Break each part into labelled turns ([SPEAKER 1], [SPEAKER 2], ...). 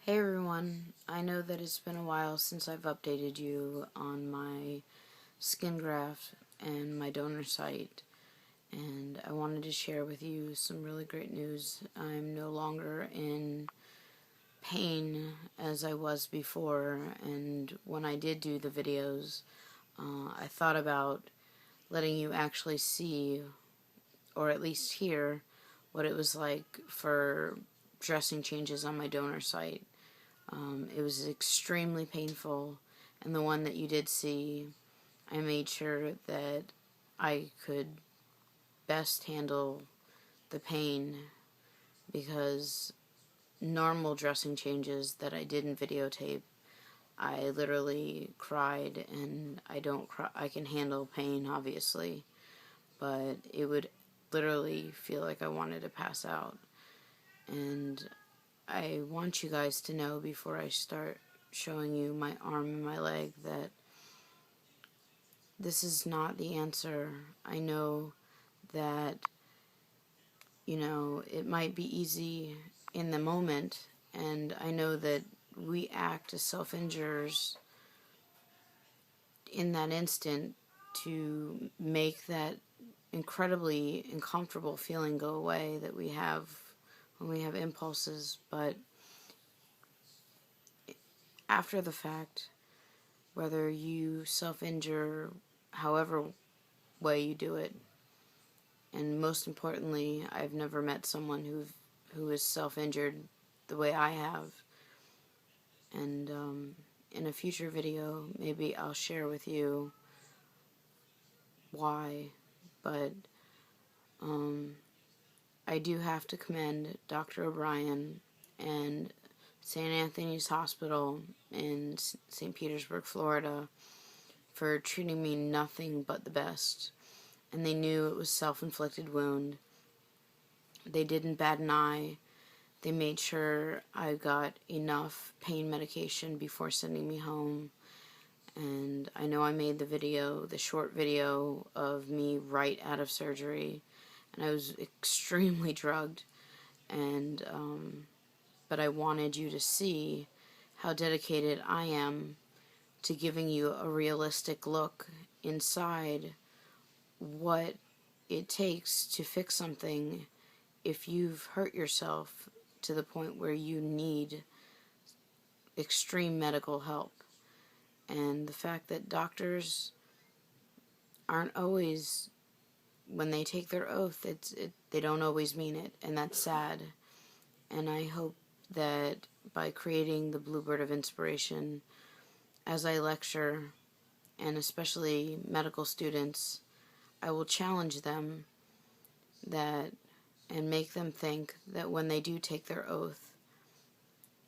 [SPEAKER 1] Hey everyone, I know that it's been a while since I've updated you on my skin graft and my donor site, and I wanted to share with you some really great news. I'm no longer in pain as I was before, and when I did do the videos, I thought about letting you actually see, or at least hear, what it was like for dressing changes on my donor site. It was extremely painful, and the one that you did see, I made sure that I could best handle the pain, because normal dressing changes that I didn't videotape, I literally cried, and I don't cry. I can handle pain, obviously, but it would literally feel like I wanted to pass out. And I want you guys to know before I start showing you my arm and my leg that this is not the answer. I know that, it might be easy in the moment, and I know that we act as self-injurers in that instant to make that incredibly uncomfortable feeling go away that we have when we have impulses. But after the fact, whether you self-injure however way you do it, and most importantly, I've never met someone who is self-injured the way I have. And in a future video, maybe I'll share with you why. But I do have to commend Dr. O'Brien and St. Anthony's Hospital in St. Petersburg, Florida, for treating me nothing but the best. And they knew it was self-inflicted wound. They didn't bat an eye. They made sure I got enough pain medication before sending me home. And I know I made the short video of me right out of surgery, and I was extremely drugged. And but I wanted you to see how dedicated I am to giving you a realistic look inside what it takes to fix something if you've hurt yourself to the point where you need extreme medical help. And the fact that doctors aren't always, when they take their oath, they don't always mean it, and that's sad. And I hope that by creating the Bluebird of Inspiration, as I lecture, and especially medical students, I will challenge them that, and make them think that when they do take their oath,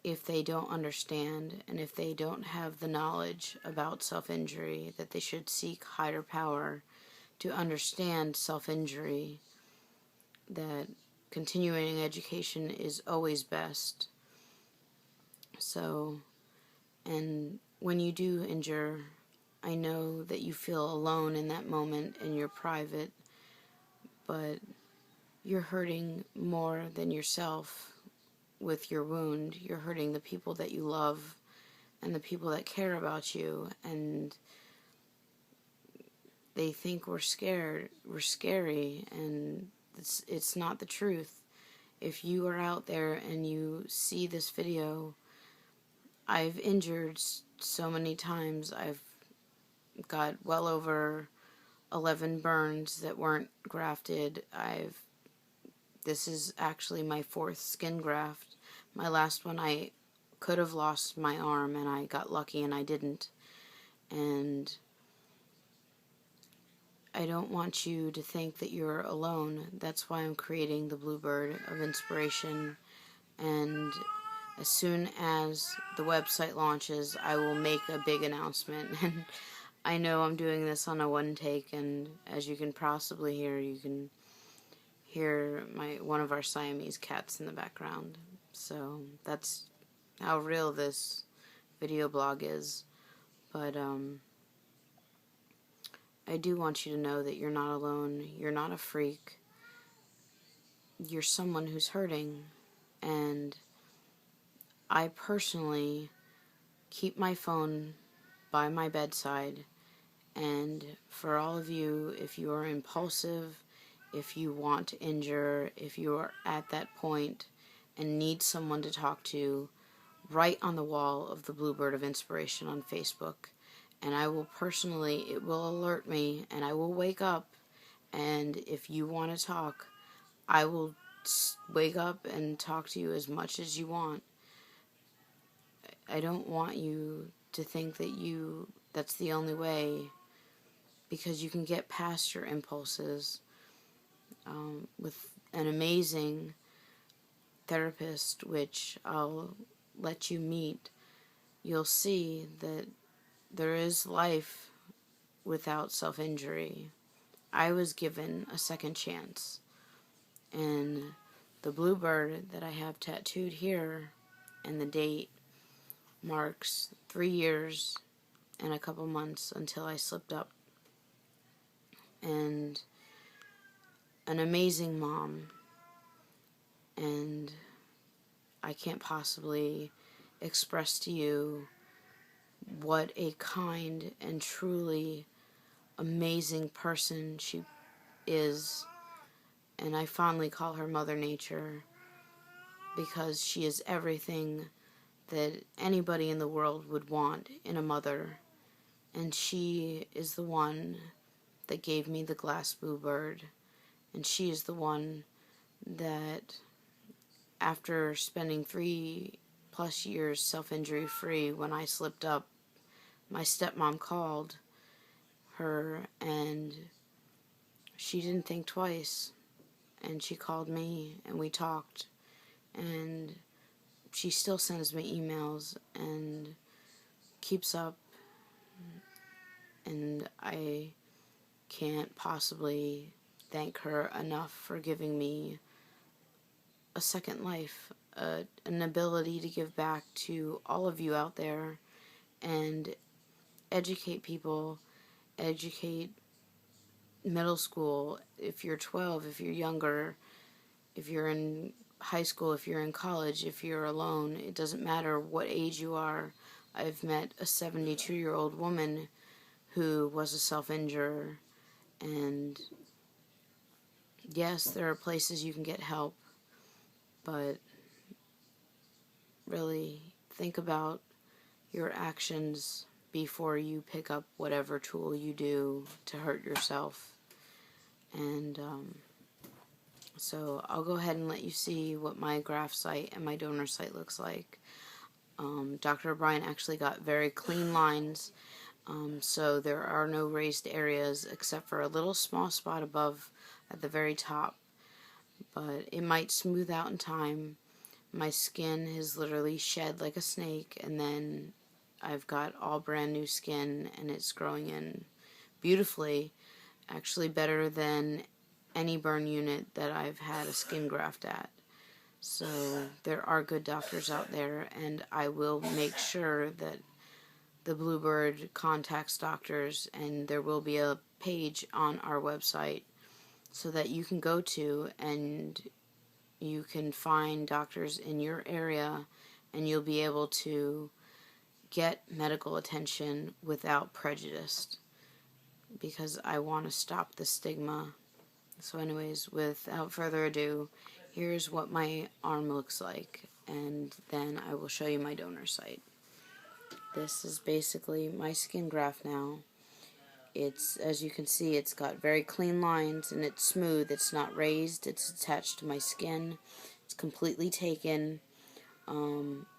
[SPEAKER 1] if they don't understand and if they don't have the knowledge about self-injury, that they should seek higher power to understand self-injury, that continuing education is always best. So, and when you do injure, I know that you feel alone in that moment and you're private, but you're hurting more than yourself with your wound. You're hurting the people that you love and the people that care about you, and they think we're scared, we're scary, and it's not the truth. If you are out there and you see this video, I've injured so many times. I've got well over 11 burns that weren't grafted. This is actually my 4th skin graft. My last one, I could have lost my arm, and I got lucky and I didn't. And I don't want you to think that you're alone. That's why I'm creating the Bluebird of Inspiration. And as soon as the website launches, I will make a big announcement. And I know I'm doing this on a one take, and as you can possibly hear, you can hear one of our Siamese cats in the background. So that's how real this video blog is. But I do want you to know that you're not alone. You're not a freak. You're someone who's hurting, and I personally keep my phone by my bedside, and for all of you, if you are impulsive, if you want to injure, if you are at that point and need someone to talk to, write on the wall of the Bluebird of Inspiration on Facebook, and I will personally, it will alert me, and I will wake up, and if you want to talk, I will wake up and talk to you as much as you want. I don't want you to think that that's the only way, because you can get past your impulses with an amazing therapist, which I'll let you meet. You'll see that there is life without self-injury. I was given a second chance, and the bluebird that I have tattooed here and the date marks 3 years and a couple months until I slipped up. And an amazing mom, and I can't possibly express to you what a kind and truly amazing person she is, and I fondly call her Mother Nature, because she is everything that anybody in the world would want in a mother, and she is the one that gave me the glass bluebird, and she is the one that, after spending 3+ years self-injury free, when I slipped up, my stepmom called her, and she didn't think twice, and she called me, and we talked, and she still sends me emails and keeps up, and I can't possibly thank her enough for giving me a second life, an ability to give back to all of you out there and educate people, educate middle school, if you're 12, if you're younger, if you're in high school, if you're in college, if you're alone, it doesn't matter what age you are. I've met a 72-year-old woman who was a self-injurer, and yes, there are places you can get help, but really think about your actions before you pick up whatever tool you do to hurt yourself. And so I'll go ahead and let you see what my graft site and my donor site looks like. Dr. O'Brien actually got very clean lines, so there are no raised areas except for a little small spot above at the very top, but it might smooth out in time. My skin has literally shed like a snake, and then I've got all brand new skin, and it's growing in beautifully, actually better than any burn unit that I've had a skin graft at. So there are good doctors out there, and I will make sure that the Bluebird contacts doctors, and there will be a page on our website so that you can go to and you can find doctors in your area, and you'll be able to get medical attention without prejudice, because I want to stop the stigma. So anyways, without further ado, here's what my arm looks like, and then I will show you my donor site. This is basically my skin graft now. It's, as you can see, it's got very clean lines, and it's smooth. It's not raised. It's attached to my skin. It's completely taken.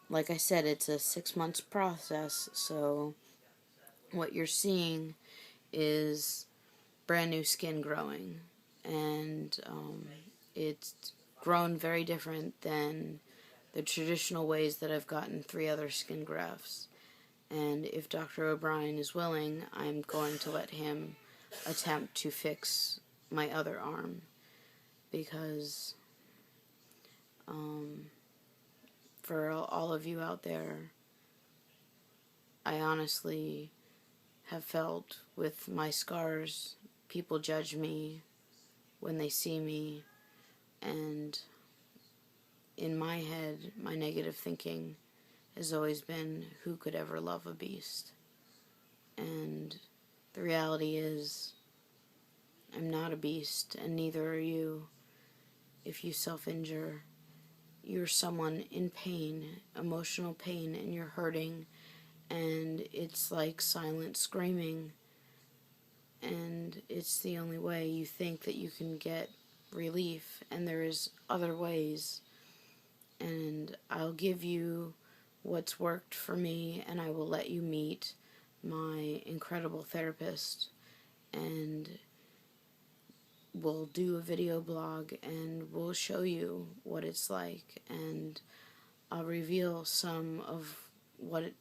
[SPEAKER 1] Like I said, it's a 6 months process, so what you're seeing is brand new skin growing, and it's grown very different than the traditional ways that I've gotten 3 other skin grafts. And if Dr. O'Brien is willing, I'm going to let him attempt to fix my other arm, because for all of you out there, I honestly have felt with my scars, people judge me when they see me, and in my head, my negative thinking has always been, who could ever love a beast? And the reality is, I'm not a beast, and neither are you. If you self-injure, you're someone in pain, emotional pain, and you're hurting, and it's like silent screaming, and it's the only way you think that you can get relief, and there is other ways, and I'll give you what's worked for me, and I will let you meet my incredible therapist, and we'll do a video blog, and we'll show you what it's like, and I'll reveal some of what it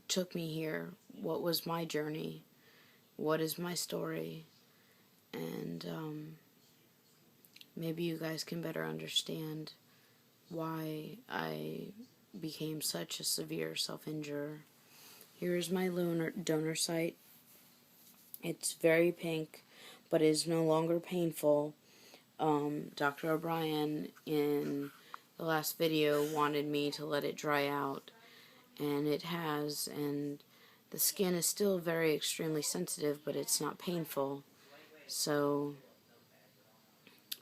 [SPEAKER 1] took me here, what was my journey, what is my story, and maybe you guys can better understand why I became such a severe self-injurer. Here's my donor site. It's very pink, but it is no longer painful. Dr. O'Brien, in the last video, wanted me to let it dry out, and it has, and the skin is still very extremely sensitive, but it's not painful. So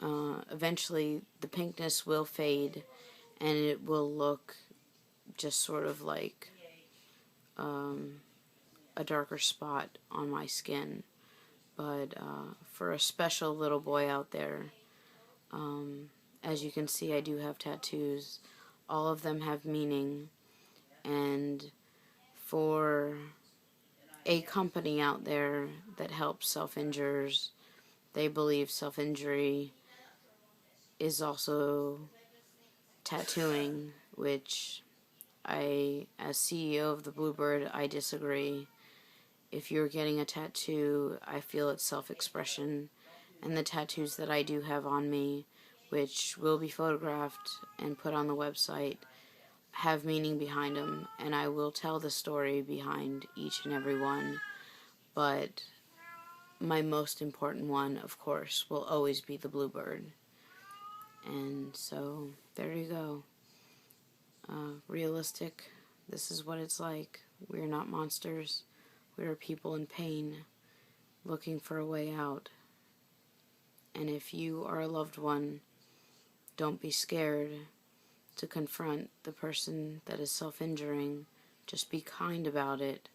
[SPEAKER 1] eventually the pinkness will fade, and it will look just sort of like a darker spot on my skin. But for a special little boy out there, as you can see, I do have tattoos. All of them have meaning, and for a company out there that helps self-injurers, they believe self-injury is also tattooing, which I, as CEO of the Bluebird, I disagree. If you're getting a tattoo, I feel it's self-expression, and the tattoos that I do have on me, which will be photographed and put on the website, have meaning behind them, and I will tell the story behind each and every one, but my most important one, of course, will always be the Bluebird. And so, there you go. Realistic, this is what it's like. We're not monsters. We are people in pain, looking for a way out. And if you are a loved one, don't be scared to confront the person that is self-injuring. Just be kind about it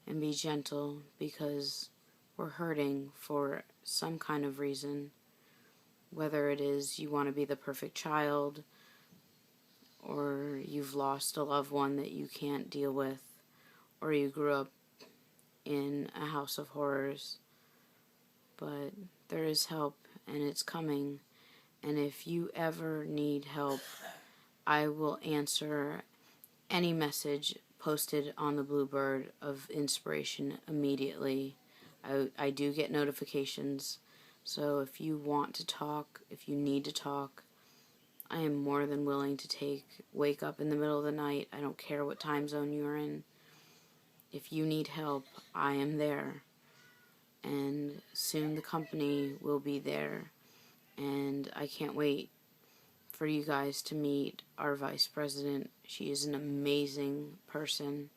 [SPEAKER 1] and be gentle, because we're hurting for some kind of reason. Whether it is you want to be the perfect child, or you've lost a loved one that you can't deal with, or you grew up in a house of horrors. But there is help, and it's coming. And if you ever need help, I will answer any message posted on the Bluebird of inspiration immediately. I do get notifications, so if you want to talk, if you need to talk, I am more than willing to wake up in the middle of the night. I don't care what time zone you're in. If you need help, I am there. And soon the company will be there. And I can't wait for you guys to meet our vice president. She is an amazing person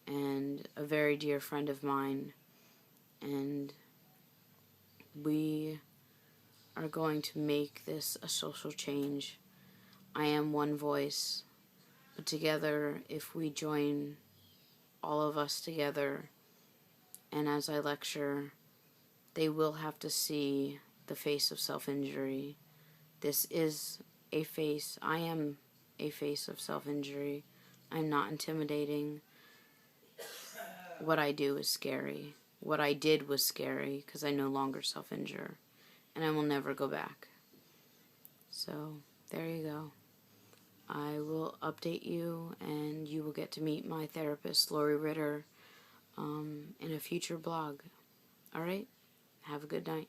[SPEAKER 1] and a very dear friend of mine. And we are going to make this a social change. I am one voice, but together, if we join all of us together, and as I lecture, they will have to see the face of self-injury. This is a face. I am a face of self-injury. I'm not intimidating. What I do is scary. What I did was scary, because I no longer self-injure, and I will never go back. So, there you go. I will update you, and you will get to meet my therapist, Lori Ritter, in a future blog. Alright? Have a good night.